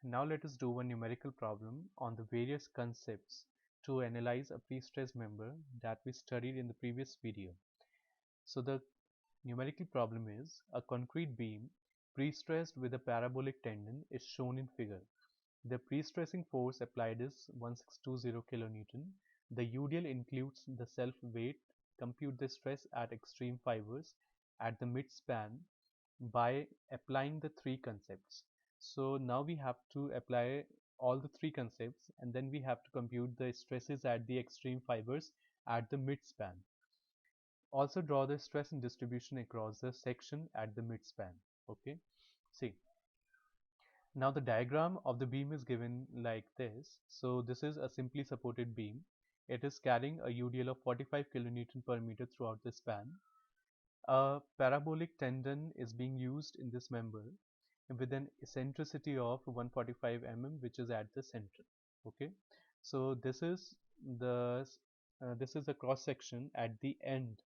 Now let us do one numerical problem on the various concepts to analyze a pre-stressed member that we studied in the previous video. So the numerical problem is a concrete beam pre-stressed with a parabolic tendon is shown in figure. The pre-stressing force applied is 1620 kN. The UDL includes the self-weight. Compute the stress at extreme fibers at the mid-span by applying the three concepts. So now we have to apply all the three concepts and then we have to compute the stresses at the extreme fibers at the mid-span. Also draw the stress and distribution across the section at the mid-span. Okay, see. Now the diagram of the beam is given like this. So this is a simply supported beam. It is carrying a UDL of 45 kN per meter throughout the span. A parabolic tendon is being used in this member with an eccentricity of 145 mm, which is at the center. Okay, so the this is the cross section at the end.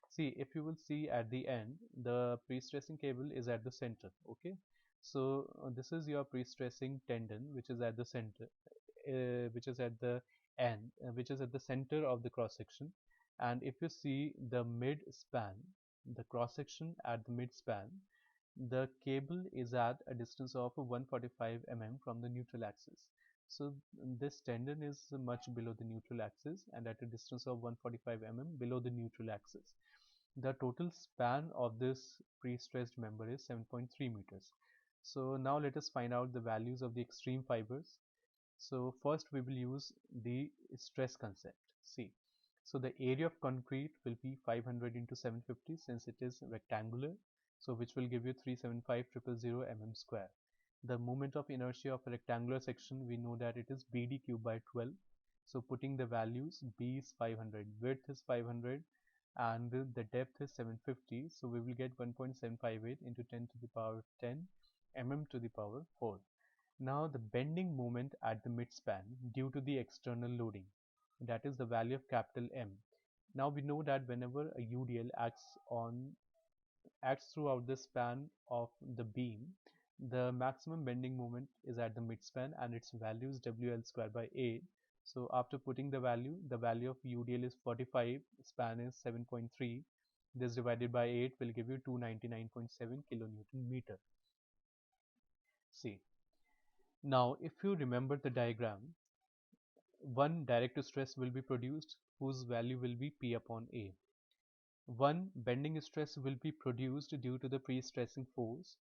See, if you will see at the end, the pre-stressing cable is at the center. Okay, so this is your pre-stressing tendon, which is at the center, which is at the end, which is at the center of the cross section. And if you see the mid span, the cross section at the mid span, the cable is at a distance of 145 mm from the neutral axis. So this tendon is much below the neutral axis and at a distance of 145 mm below the neutral axis. The total span of this pre-stressed member is 7.3 meters. So now let us find out the values of the extreme fibers. So first we will use the stress concept. See, so the area of concrete will be 500 into 750 since it is rectangular. So which will give you 375,000 mm square. The moment of inertia of a rectangular section, we know that it is BD cube by 12. So putting the values, B is 500, width is 500, and the depth is 750. So we will get 1.758 into 10 to the power 10 mm to the power 4. Now the bending moment at the midspan due to the external loading, that is the value of capital M. Now we know that whenever a UDL acts throughout the span of the beam, the maximum bending moment is at the midspan and its value is WL square by 8. So after putting the value of UDL is 45, span is 7.3. This divided by 8 will give you 299.7 kilonewton meter. See, now if you remember the diagram, one direct stress will be produced whose value will be P upon A. One bending stress will be produced due to the pre-stressing force,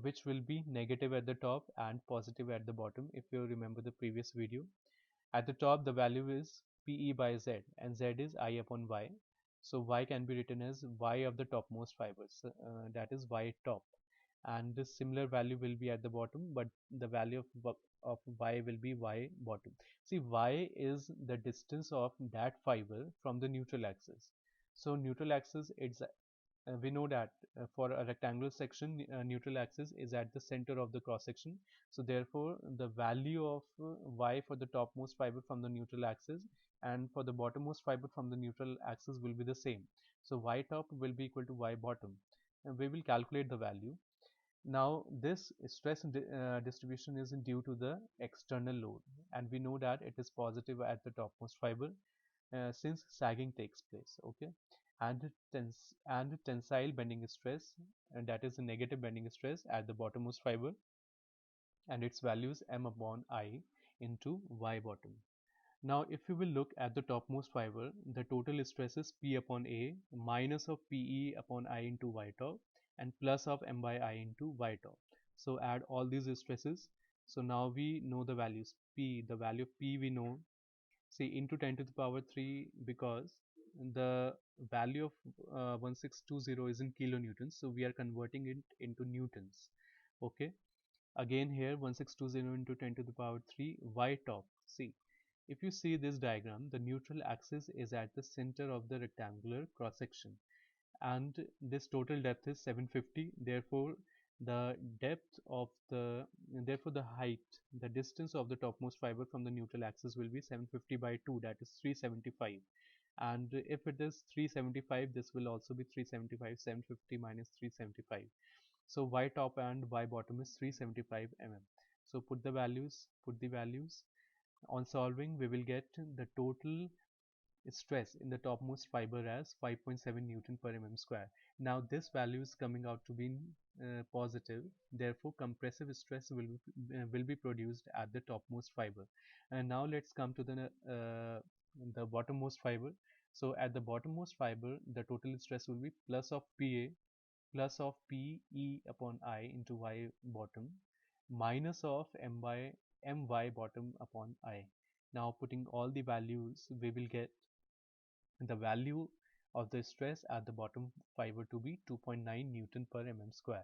which will be negative at the top and positive at the bottom, if you remember the previous video. At the top the value is PE by Z and Z is I upon Y. So Y can be written as Y of the topmost fibers, that is Y top, and this similar value will be at the bottom, but the value of Y will be Y bottom. See, Y is the distance of that fiber from the neutral axis. So neutral axis, we know that for a rectangular section, neutral axis is at the center of the cross section. So therefore the value of Y for the topmost fiber from the neutral axis and for the bottommost fiber from the neutral axis will be the same. So Y top will be equal to Y bottom, and we will calculate the value. Now this stress distribution is due to the external load, and we know that it is positive at the topmost fiber since sagging takes place. Okay, and tensile bending stress, and that is the negative bending stress at the bottommost fiber, and its value is M upon I into Y bottom. Now if you will look at the topmost fiber, the total stress is P upon A minus of PE upon I into Y top and plus of M by I into Y top. So add all these stresses. So now we know the values. P, the value of P we know, say into 10 to the power 3, because the value of 1620 is in kilonewtons, so we are converting it into newtons. Okay, again here 1620 into 10 to the power 3 Y top. See, if you see this diagram, the neutral axis is at the center of the rectangular cross section, and this total depth is 750. Therefore the depth of the therefore the height, the distance of the topmost fiber from the neutral axis will be 750 by 2, that is 375. And if it is 375, this will also be 375. 750 minus 375, So y top and y bottom is 375 mm. So put the values. On solving, we will get the total stress in the topmost fiber as 5.7 Newton per mm square. Now this value is coming out to be positive. Therefore, compressive stress will be produced at the topmost fiber. And now let's come to the bottommost fiber. So at the bottommost fiber, the total stress will be plus of PA plus of PE upon I into Y bottom minus of my bottom upon I. Now putting all the values, we will get the value of the stress at the bottom fiber to be 2.9 Newton per mm square.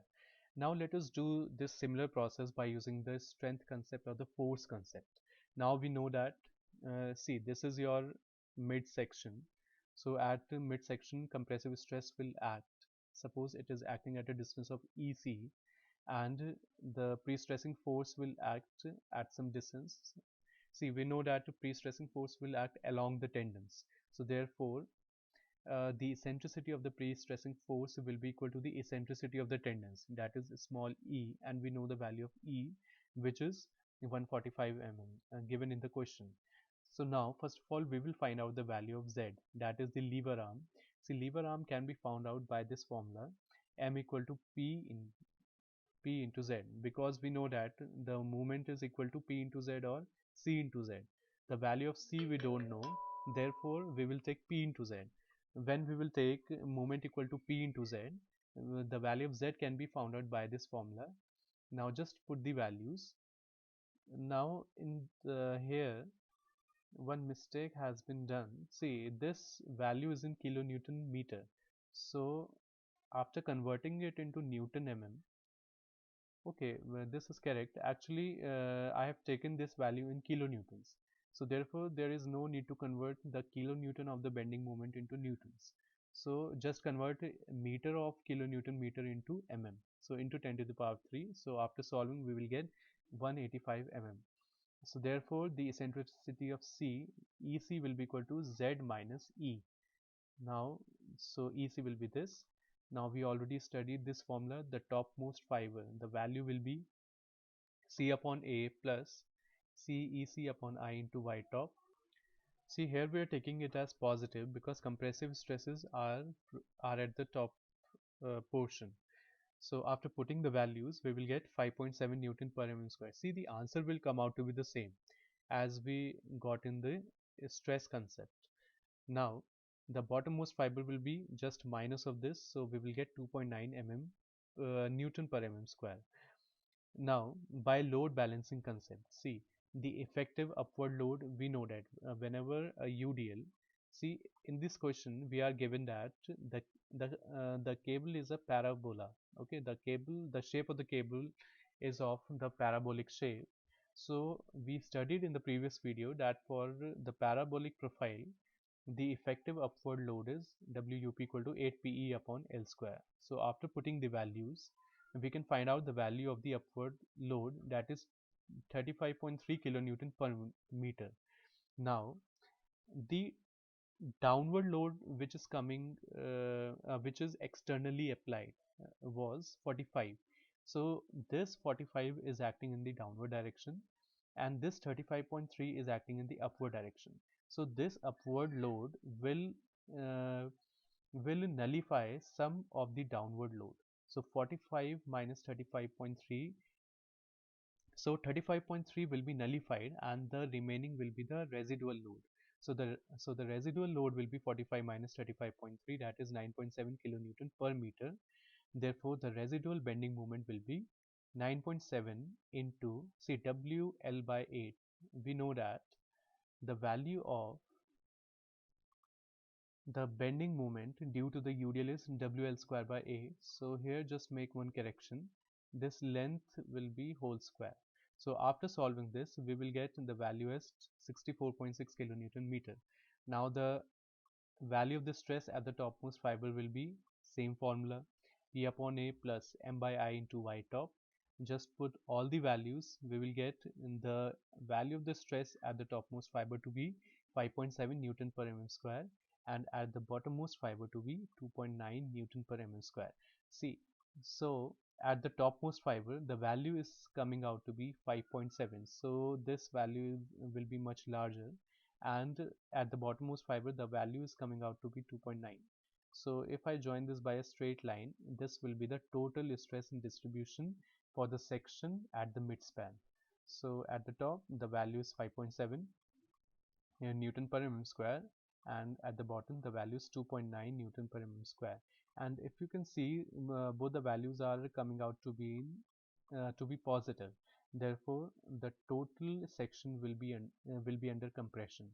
Now let us do this similar process by using the strength concept or the force concept. Now we know that, see, this is your midsection. So at the midsection, compressive stress will act. Suppose it is acting at a distance of EC, and the pre-stressing force will act at some distance. See, we know that the pre-stressing force will act along the tendons. So therefore, the eccentricity of the pre-stressing force will be equal to the eccentricity of the tendons, that is small e, and we know the value of E, which is 145 mm given in the question. So now first of all we will find out the value of Z, that is the lever arm. See, lever arm can be found out by this formula, m equal to P into Z, because we know that the moment is equal to P into Z or C into Z. The value of C we don't know, therefore we will take P into Z. When we will take moment equal to P into Z, the value of Z can be found out by this formula. Now just put the values. Now in here one mistake has been done. See, this value is in kilonewton meter. So after converting it into Newton mm, okay, well, this is correct. Actually, I have taken this value in kilonewtons. So therefore, there is no need to convert the kilonewton of the bending moment into newtons. So just convert meter of kilonewton meter into mm. So into 10 to the power 3. So after solving, we will get 185 mm. So therefore, the eccentricity of C, EC will be equal to Z minus E. Now, so EC will be this. Now we already studied this formula, the topmost fiber, the value will be C upon A plus CEC upon I into Y top. See, here we are taking it as positive because compressive stresses are at the top portion. So after putting the values, we will get 5.7 Newton per mm square. See, the answer will come out to be the same as we got in the stress concept. Now, the bottommost fiber will be just minus of this, so we will get 2.9 Newton per mm square. Now, by load balancing concept, see, the effective upward load, we know that whenever a UDL, see, in this question we are given that the cable is a parabola. Okay, the shape of the cable is of the parabolic shape. So we studied in the previous video that for the parabolic profile, the effective upward load is WUP equal to 8 PE upon L square. So after putting the values, we can find out the value of the upward load, that is 35.3 kilonewton per meter. Now the downward load which is coming, which is externally applied, was 45. So this 45 is acting in the downward direction, and this 35.3 is acting in the upward direction. So this upward load uh, will nullify some of the downward load. So 45 minus 35.3, so 35.3 will be nullified and the remaining will be the residual load. So the residual load will be 45 minus 35.3, that is 9.7 kilonewton per meter. Therefore, the residual bending moment will be 9.7 into, see, WL by 8. We know that the value of the bending moment due to the UDL is WL square by A. So here just make one correction. This length will be whole square. So after solving this, we will get the value as 64.6 kilonewton meter. Now the value of the stress at the topmost fiber will be same formula, P upon A plus M by I into Y top. Just put all the values, we will get the value of the stress at the topmost fiber to be 5.7 Newton per mm square, and at the bottommost fiber to be 2.9 Newton per mm square. See, so at the topmost fiber, the value is coming out to be 5.7. So this value will be much larger. And at the bottommost fiber, the value is coming out to be 2.9. So if I join this by a straight line, this will be the total stress and distribution for the section at the midspan. So at the top, the value is 5.7 Newton per mm square, and at the bottom the value is 2.9 Newton per mm square. And if you can see, both the values are coming out to be positive. Therefore, the total section will be under compression.